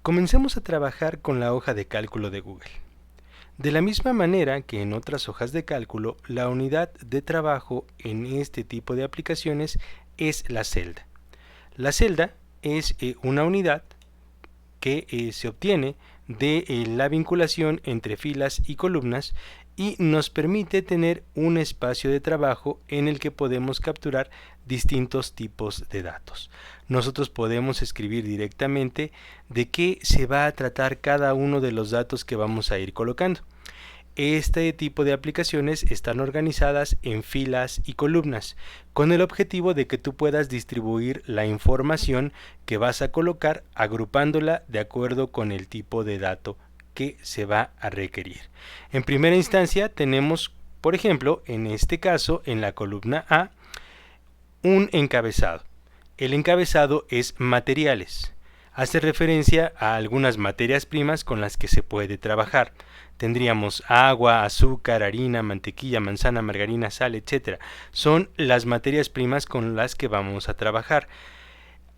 Comencemos a trabajar con la hoja de cálculo de Google. De la misma manera que en otras hojas de cálculo, la unidad de trabajo en este tipo de aplicaciones es la celda. La celda es una unidad que se obtiene de la vinculación entre filas y columnas y nos permite tener un espacio de trabajo en el que podemos capturar distintos tipos de datos. Nosotros podemos escribir directamente de qué se va a tratar cada uno de los datos que vamos a ir colocando. Este tipo de aplicaciones están organizadas en filas y columnas, con el objetivo de que tú puedas distribuir la información que vas a colocar agrupándola de acuerdo con el tipo de dato que se va a requerir. En primera instancia tenemos, por ejemplo, en este caso, en la columna A, un encabezado. El encabezado es materiales. Hace referencia a algunas materias primas con las que se puede trabajar. Tendríamos agua, azúcar, harina, mantequilla, manzana, margarina, sal, etc. Son las materias primas con las que vamos a trabajar.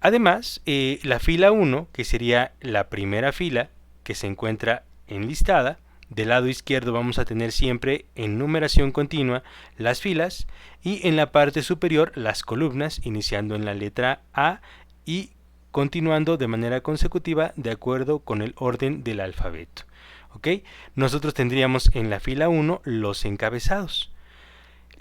Además, la fila 1, que sería la primera fila que se encuentra enlistada, del lado izquierdo vamos a tener siempre en numeración continua las filas y en la parte superior las columnas, iniciando en la letra A y continuando de manera consecutiva de acuerdo con el orden del alfabeto. ¿Okay? Nosotros tendríamos en la fila 1 los encabezados.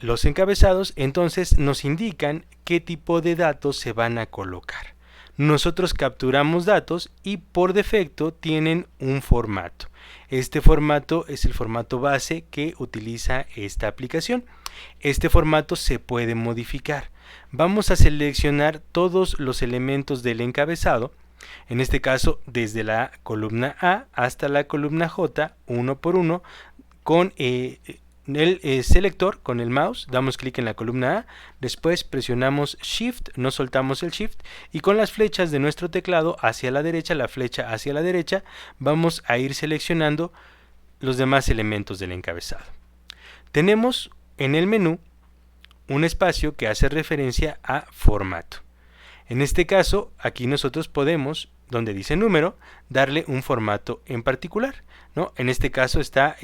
Los encabezados entonces nos indican qué tipo de datos se van a colocar. Nosotros capturamos datos y por defecto tienen un formato. Este formato es el formato base que utiliza esta aplicación. Este formato se puede modificar. Vamos a seleccionar todos los elementos del encabezado, en este caso desde la columna A hasta la columna J, uno por uno, con el selector, con el mouse, damos clic en la columna A, después presionamos Shift, no soltamos el Shift, y con las flechas de nuestro teclado hacia la derecha, la flecha hacia la derecha, vamos a ir seleccionando los demás elementos del encabezado. Tenemos en el menú un espacio que hace referencia a formato. En este caso, aquí nosotros podemos, donde dice número, darle un formato en particular, ¿no? En este caso está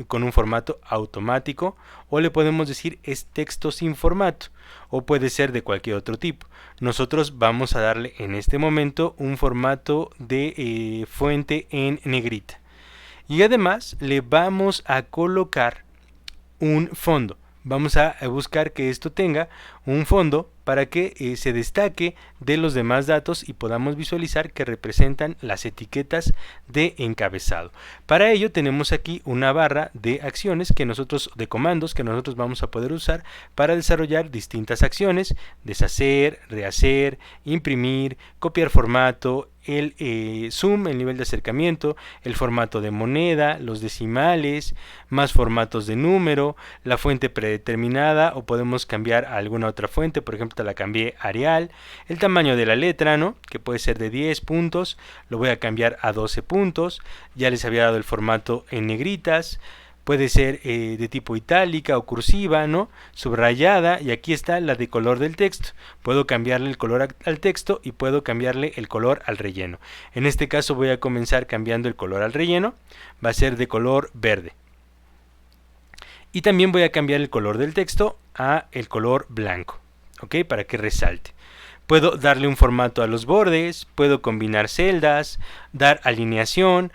con un formato automático, o le podemos decir es texto sin formato, o puede ser de cualquier otro tipo. Nosotros vamos a darle en este momento un formato de fuente en negrita. Y además le vamos a colocar un fondo. Vamos a buscar que esto tenga un fondo para que se destaque de los demás datos y podamos visualizar que representan las etiquetas de encabezado. Para ello tenemos aquí una barra de acciones de comandos que nosotros vamos a poder usar para desarrollar distintas acciones: deshacer, rehacer, imprimir, copiar formato, el zoom, el nivel de acercamiento, el formato de moneda, los decimales, más formatos de número, la fuente predeterminada, o podemos cambiar a alguna otra fuente. Por ejemplo, la cambié a Arial, el tamaño de la letra, ¿no? Que puede ser de 10 puntos, lo voy a cambiar a 12 puntos, ya les había dado el formato en negritas. Puede ser de tipo itálica o cursiva, ¿no? Subrayada, y aquí está la de color del texto. Puedo cambiarle el color al texto y puedo cambiarle el color al relleno. En este caso voy a comenzar cambiando el color al relleno. Va a ser de color verde. Y también voy a cambiar el color del texto a el color blanco, ¿ok? Para que resalte. Puedo darle un formato a los bordes, puedo combinar celdas, dar alineación,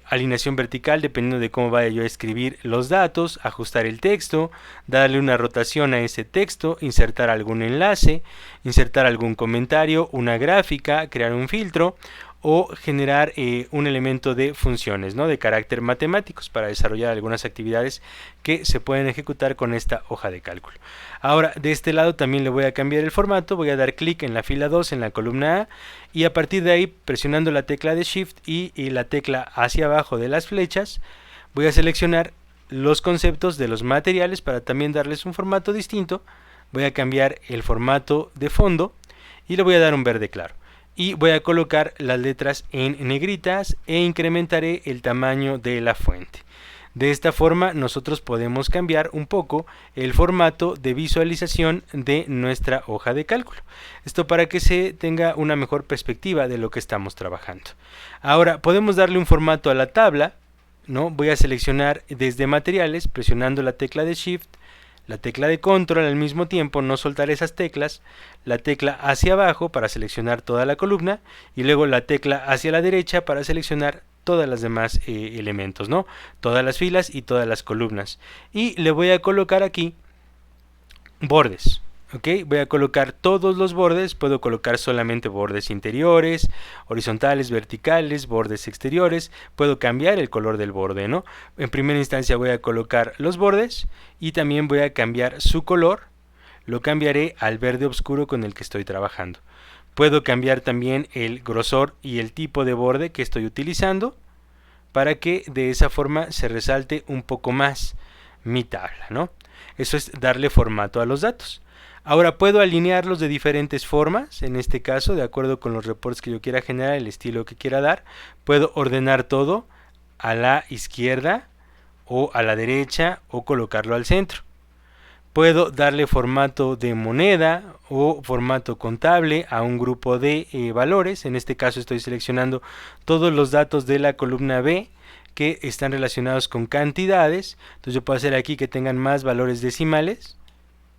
alineación vertical dependiendo de cómo vaya yo a escribir los datos, ajustar el texto, darle una rotación a ese texto, insertar algún enlace, insertar algún comentario, una gráfica, crear un filtro o generar un elemento de funciones, ¿no? De carácter matemáticos para desarrollar algunas actividades que se pueden ejecutar con esta hoja de cálculo. Ahora, de este lado también le voy a cambiar el formato, voy a dar clic en la fila 2 en la columna A y a partir de ahí, presionando la tecla de Shift y la tecla hacia abajo de las flechas, voy a seleccionar los conceptos de los materiales para también darles un formato distinto. Voy a cambiar el formato de fondo y le voy a dar un verde claro. Y voy a colocar las letras en negritas e incrementaré el tamaño de la fuente. De esta forma nosotros podemos cambiar un poco el formato de visualización de nuestra hoja de cálculo. Esto para que se tenga una mejor perspectiva de lo que estamos trabajando. Ahora podemos darle un formato a la tabla, ¿no? Voy a seleccionar desde materiales presionando la tecla de Shift, la tecla de Control al mismo tiempo, no soltar esas teclas, la tecla hacia abajo para seleccionar toda la columna y luego la tecla hacia la derecha para seleccionar todas las demás elementos, ¿no? Todas las filas y todas las columnas. Y le voy a colocar aquí bordes. ¿Ok? Voy a colocar todos los bordes, puedo colocar solamente bordes interiores, horizontales, verticales, bordes exteriores, puedo cambiar el color del borde, ¿no? En primera instancia voy a colocar los bordes y también voy a cambiar su color, lo cambiaré al verde oscuro con el que estoy trabajando. Puedo cambiar también el grosor y el tipo de borde que estoy utilizando para que de esa forma se resalte un poco más mi tabla, ¿no? Eso es darle formato a los datos. Ahora puedo alinearlos de diferentes formas, en este caso, de acuerdo con los reportes que yo quiera generar, el estilo que quiera dar. Puedo ordenar todo a la izquierda o a la derecha o colocarlo al centro. Puedo darle formato de moneda o formato contable a un grupo de valores. En este caso estoy seleccionando todos los datos de la columna B que están relacionados con cantidades. Entonces yo puedo hacer aquí que tengan más valores decimales.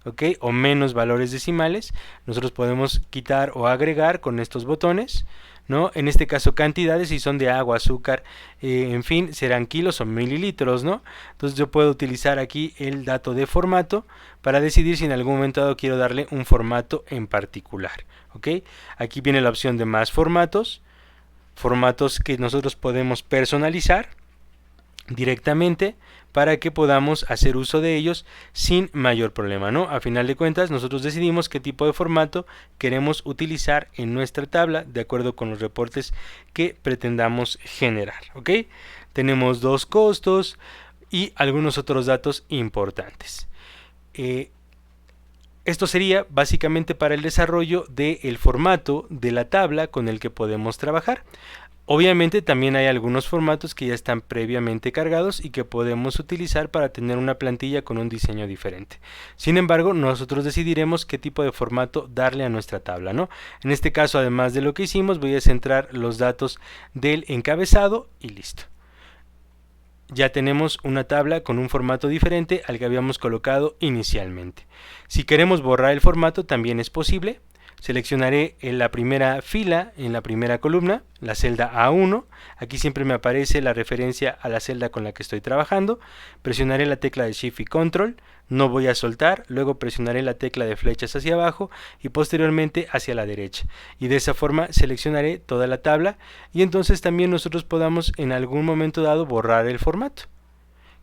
¿Ok? O menos valores decimales. Nosotros podemos quitar o agregar con estos botones, ¿no? En este caso cantidades, si son de agua, azúcar, en fin, serán kilos o mililitros, ¿no? Entonces yo puedo utilizar aquí el dato de formato para decidir si en algún momento dado quiero darle un formato en particular, ¿ok? Aquí viene la opción de más formatos, formatos que nosotros podemos personalizar directamente para que podamos hacer uso de ellos sin mayor problema, ¿no? A final de cuentas nosotros decidimos qué tipo de formato queremos utilizar en nuestra tabla de acuerdo con los reportes que pretendamos generar, ¿ok? Tenemos dos costos y algunos otros datos importantes. Esto sería básicamente para el desarrollo del formato de la tabla con el que podemos trabajar. Obviamente también hay algunos formatos que ya están previamente cargados y que podemos utilizar para tener una plantilla con un diseño diferente. Sin embargo, nosotros decidiremos qué tipo de formato darle a nuestra tabla, ¿no? En este caso, además de lo que hicimos, voy a centrar los datos del encabezado y listo. Ya tenemos una tabla con un formato diferente al que habíamos colocado inicialmente. Si queremos borrar el formato también es posible. Seleccionaré en la primera fila, en la primera columna, la celda A1. Aquí siempre me aparece la referencia a la celda con la que estoy trabajando. Presionaré la tecla de Shift y Control. No voy a soltar. Luego presionaré la tecla de flechas hacia abajo y posteriormente hacia la derecha. Y de esa forma seleccionaré toda la tabla y entonces también nosotros podamos en algún momento dado borrar el formato.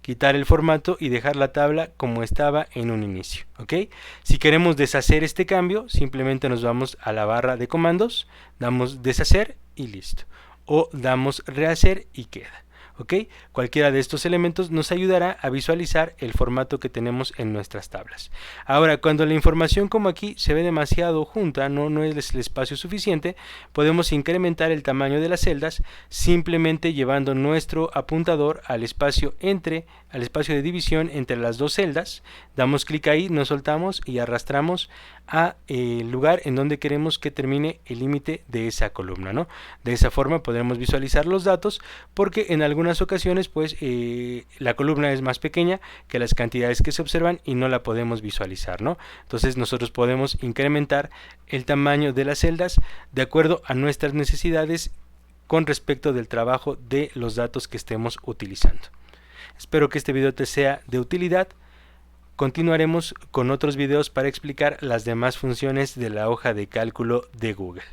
Quitar el formato y dejar la tabla como estaba en un inicio, ¿ok? Si queremos deshacer este cambio, simplemente nos vamos a la barra de comandos, damos deshacer y listo. O damos rehacer y queda, ¿ok? Cualquiera de estos elementos nos ayudará a visualizar el formato que tenemos en nuestras tablas. Ahora, cuando la información como aquí se ve demasiado junta, no es el espacio suficiente, podemos incrementar el tamaño de las celdas simplemente llevando nuestro apuntador al espacio de división entre las dos celdas. Damos clic ahí, nos soltamos y arrastramos a el lugar en donde queremos que termine el límite de esa columna, ¿no? De esa forma podremos visualizar los datos porque en algunas ocasiones pues la columna es más pequeña que las cantidades que se observan y no la podemos visualizar, ¿no? Entonces nosotros podemos incrementar el tamaño de las celdas de acuerdo a nuestras necesidades con respecto del trabajo de los datos que estemos utilizando. Espero que este video te sea de utilidad. Continuaremos con otros videos para explicar las demás funciones de la hoja de cálculo de Google.